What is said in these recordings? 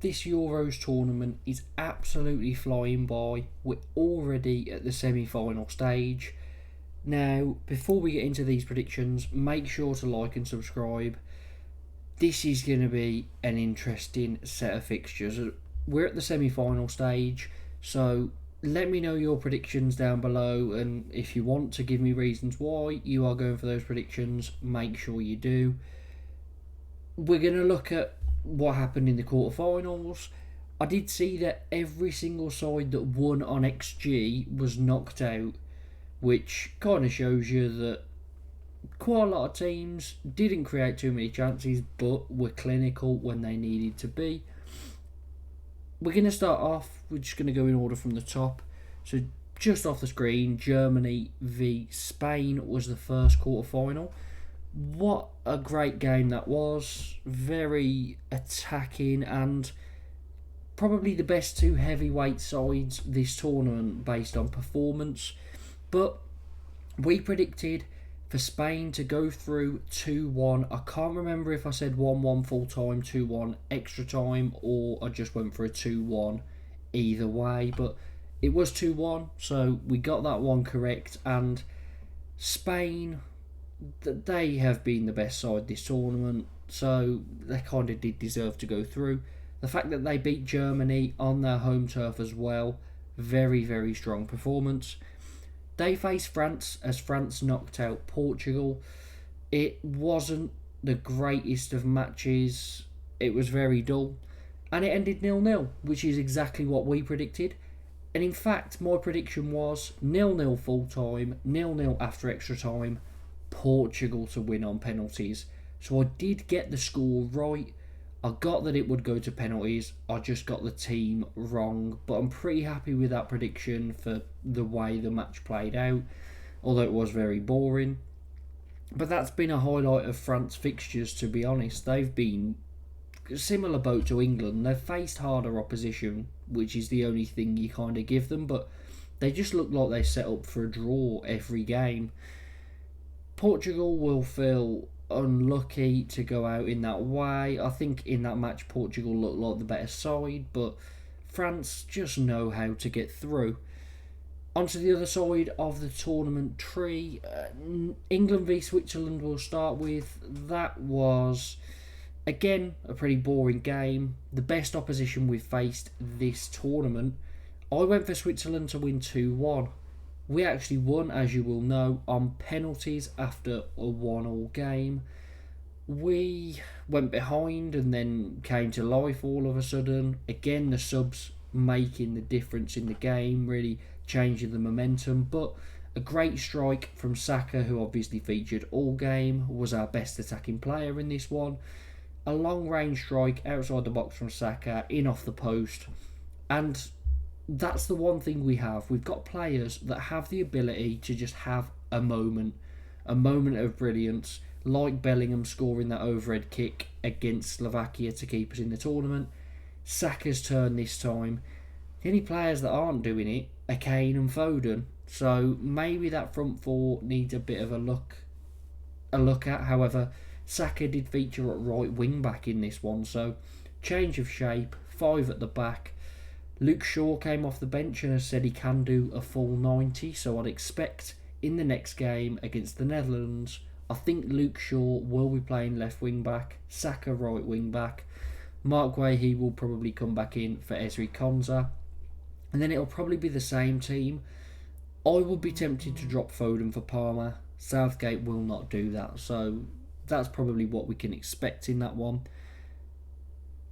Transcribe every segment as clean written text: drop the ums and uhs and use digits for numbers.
this Euros tournament is absolutely flying by. We're already at the semi-final stage. Now, before we get into these predictions, make sure to like and subscribe. This is going to be an interesting set of fixtures. We're at the semi-final stage, so let me know your predictions down below, and if you want to give me reasons why you are going for those predictions, make sure you do. We're going to look at what happened in the quarterfinals. I did see that every single side that won on XG was knocked out, which kind of shows you that quite a lot of teams didn't create too many chances but were clinical when they needed to be. We're going to start off, we're just going to go in order from the top. So just off the screen, Germany v Spain was the first quarterfinal. What a great game that was. Very attacking and probably the best two heavyweight sides this tournament based on performance. But we predicted for Spain to go through 2-1. I can't remember if I said 1-1 full time, 2-1 extra time, or I just went for a 2-1 either way. But it was 2-1, so we got that one correct. And Spain, they have been the best side this tournament, so they kind of did deserve to go through. The fact that they beat Germany on their home turf as well, very, very strong performance. They faced France as France knocked out Portugal. It wasn't the greatest of matches. It was very dull. And it ended 0-0, which is exactly what we predicted. And in fact, my prediction was 0-0 full time, 0-0 after extra time, Portugal to win on penalties. So I did get the score right. I got that it would go to penalties. I just got the team wrong. But I'm pretty happy with that prediction for the way the match played out, although it was very boring. But that's been a highlight of France fixtures, to be honest. They've been a similar boat to England. They've faced harder opposition, which is the only thing you kind of give them. But they just look like they set up for a draw every game. Portugal will feel unlucky to go out in that way. I think in that match Portugal looked like the better side, but France just know how to get through. Onto the other side of the tournament tree, England v Switzerland we'll start with. That was, again, a pretty boring game. The best opposition we've faced this tournament. I went for Switzerland to win 2-1. We actually won, as you will know, on penalties after a 1-1 game. We went behind and then came to life all of a sudden. Again, the subs making the difference in the game, really changing the momentum. But a great strike from Saka, who obviously featured all game, was our best attacking player in this one. A long range strike outside the box from Saka, in off the post. And that's the one thing we have. We've got players that have the ability to just have a moment of brilliance, like Bellingham scoring that overhead kick against Slovakia to keep us in the tournament. Saka's turn this time. The only players that aren't doing it are Kane and Foden. So maybe that front four needs a bit of a look at. However, Saka did feature at right wing back in this one, so change of shape, 5 at the back. Luke Shaw came off the bench and has said he can do a full 90, so I'd expect in the next game against the Netherlands, I think Luke Shaw will be playing left wing back, Saka right wing back. Mark Guehi will probably come back in for Ezri Konsa, and then it'll probably be the same team. I would be tempted to drop Foden for Palmer. Southgate will not do that, so that's probably what we can expect in that one.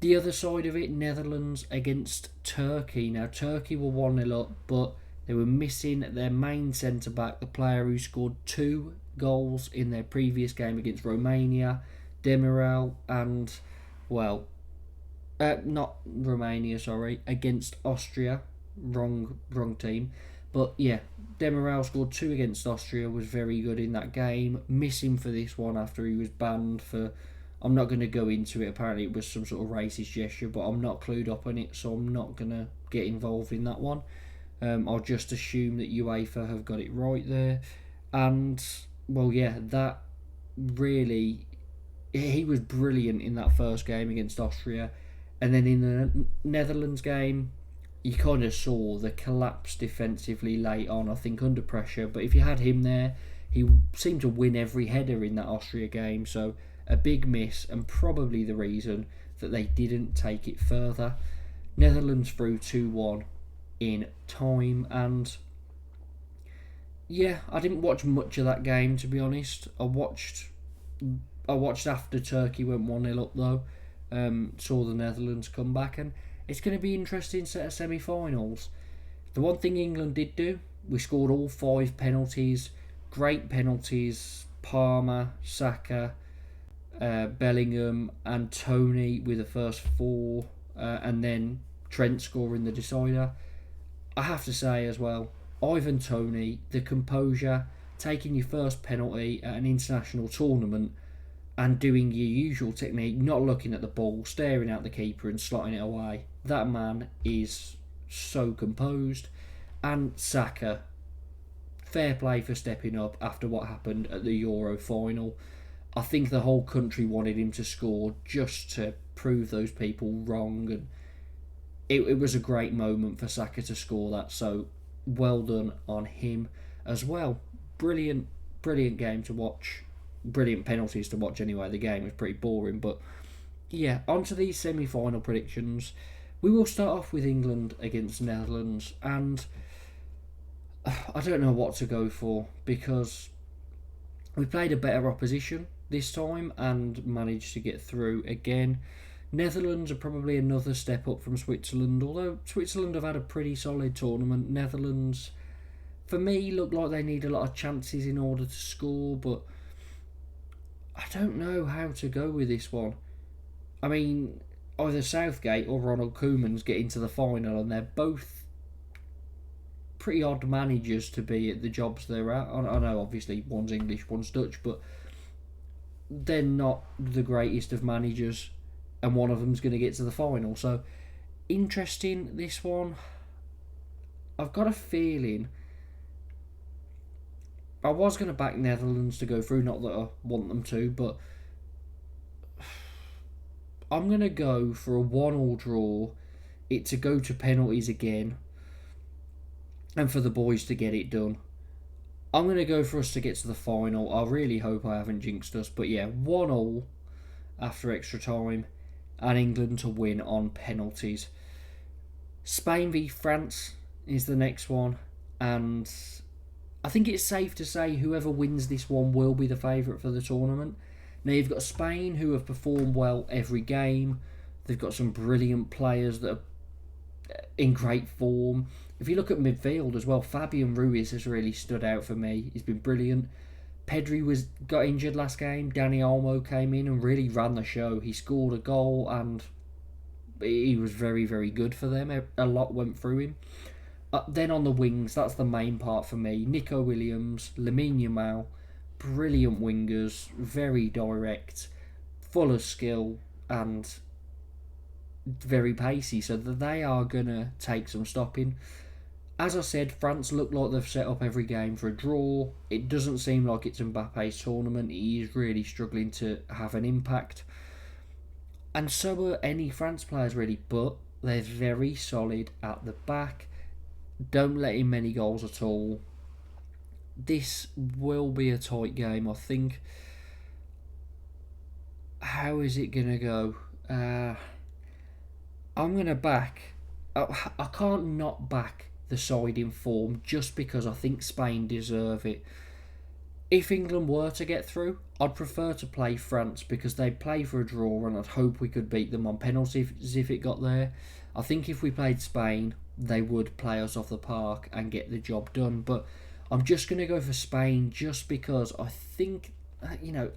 The other side of it, Netherlands against Turkey. Now, Turkey were 1-0 up, but they were missing their main centre-back, the player who scored 2 goals in their previous game against Romania, Demiral, and, well, not Romania, sorry, against Austria. Wrong team. But, yeah, Demiral scored 2 against Austria, was very good in that game. Missing for this one after he was banned for... I'm not going to go into it. Apparently it was some sort of racist gesture, but I'm not clued up on it, so I'm not going to get involved in that one. I'll just assume that UEFA have got it right there. And, well, yeah, that really... He was brilliant in that first game against Austria. And then in the Netherlands game, you kind of saw the collapse defensively late on, I think, under pressure. But if you had him there, he seemed to win every header in that Austria game. So a big miss, and probably the reason that they didn't take it further. Netherlands through 2-1 in time, and yeah, I didn't watch much of that game, to be honest. I watched after Turkey went 1-0 up though. Saw the Netherlands come back, and it's going to be interesting set of semi-finals. The one thing England did do, we scored all 5 penalties, great penalties. Palmer, Saka, Bellingham and Tony with the first 4, and then Trent scoring the decider. I have to say as well, Ivan Toney, the composure, taking your first penalty at an international tournament and doing your usual technique, not looking at the ball, staring at the keeper and slotting it away. That man is so composed. And Saka, fair play for stepping up after what happened at the Euro final. I think the whole country wanted him to score just to prove those people wrong, and it was a great moment for Saka to score that, so well done on him as well. Brilliant game to watch. Brilliant penalties to watch anyway. The game was pretty boring, but yeah, on to these semi-final predictions. We will start off with England against Netherlands, and I don't know what to go for because we played a better opposition this time and managed to get through again. Netherlands are probably another step up from Switzerland, although Switzerland have had a pretty solid tournament. Netherlands, for me, look like they need a lot of chances in order to score, but I don't know how to go with this one. I mean, either Southgate or Ronald Koeman's getting to the final, and they're both pretty odd managers to be at the jobs they're at. I know, obviously, one's English, one's Dutch, but they're not the greatest of managers, and one of them's going to get to the final. So, interesting, this one. I've got a feeling I was going to back Netherlands to go through, not that I want them to, but I'm going to go for a 1-1 draw, it to go to penalties again, and for the boys to get it done. I'm going to go for us to get to the final. I really hope I haven't jinxed us, but yeah, 1-1 after extra time, and England to win on penalties. Spain v France is the next one, and I think it's safe to say whoever wins this one will be the favourite for the tournament. Now, you've got Spain, who have performed well every game. They've got some brilliant players that are in great form. If you look at midfield as well, Fabian Ruiz has really stood out for me. He's been brilliant. Pedri got injured last game. Dani Olmo came in and really ran the show. He scored a goal and he was very, very good for them. A lot went through him. Then on the wings, that's the main part for me. Nico Williams, Lamine Yamal, brilliant wingers, very direct, full of skill and very pacey, so that they are going to take some stopping. As I said, France look like they've set up every game for a draw. It doesn't seem like it's Mbappe's tournament. He is really struggling to have an impact. And so are any France players really, but they're very solid at the back. Don't let in many goals at all. This will be a tight game, I think. How is it going to go? I'm going to back... I can't not back the side in form just because I think Spain deserve it. If England were to get through, I'd prefer to play France because they'd play for a draw and I'd hope we could beat them on penalties if it got there. I think if we played Spain, they would play us off the park and get the job done. But I'm just going to go for Spain just because I think,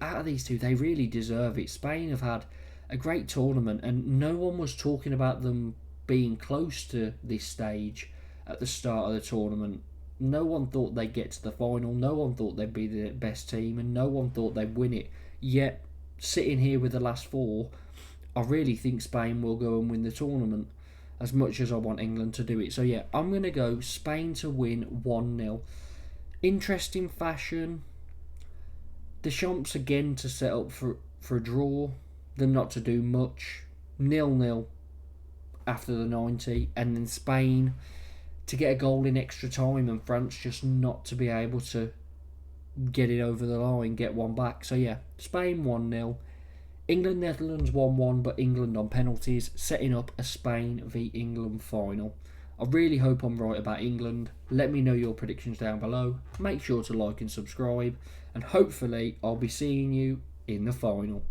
out of these two, they really deserve it. Spain have had a great tournament and no one was talking about them being close to this stage at the start of the tournament. No one thought they'd get to the final, no one thought they'd be the best team, and no one thought they'd win it. Yet, sitting here with the last 4, I really think Spain will go and win the tournament, as much as I want England to do it. So yeah, I'm going to go Spain to win 1-0. Interesting fashion. Deschamps again to set up for a draw, them not to do much. 0-0. after the 90, and then Spain to get a goal in extra time, and France just not to be able to get it over the line, get one back. So yeah, Spain 1-0. England, Netherlands 1-1, but England on penalties, setting up a Spain v England final. I really hope I'm right about England. Let me know your predictions down below. Make sure to like and subscribe, and hopefully I'll be seeing you in the final.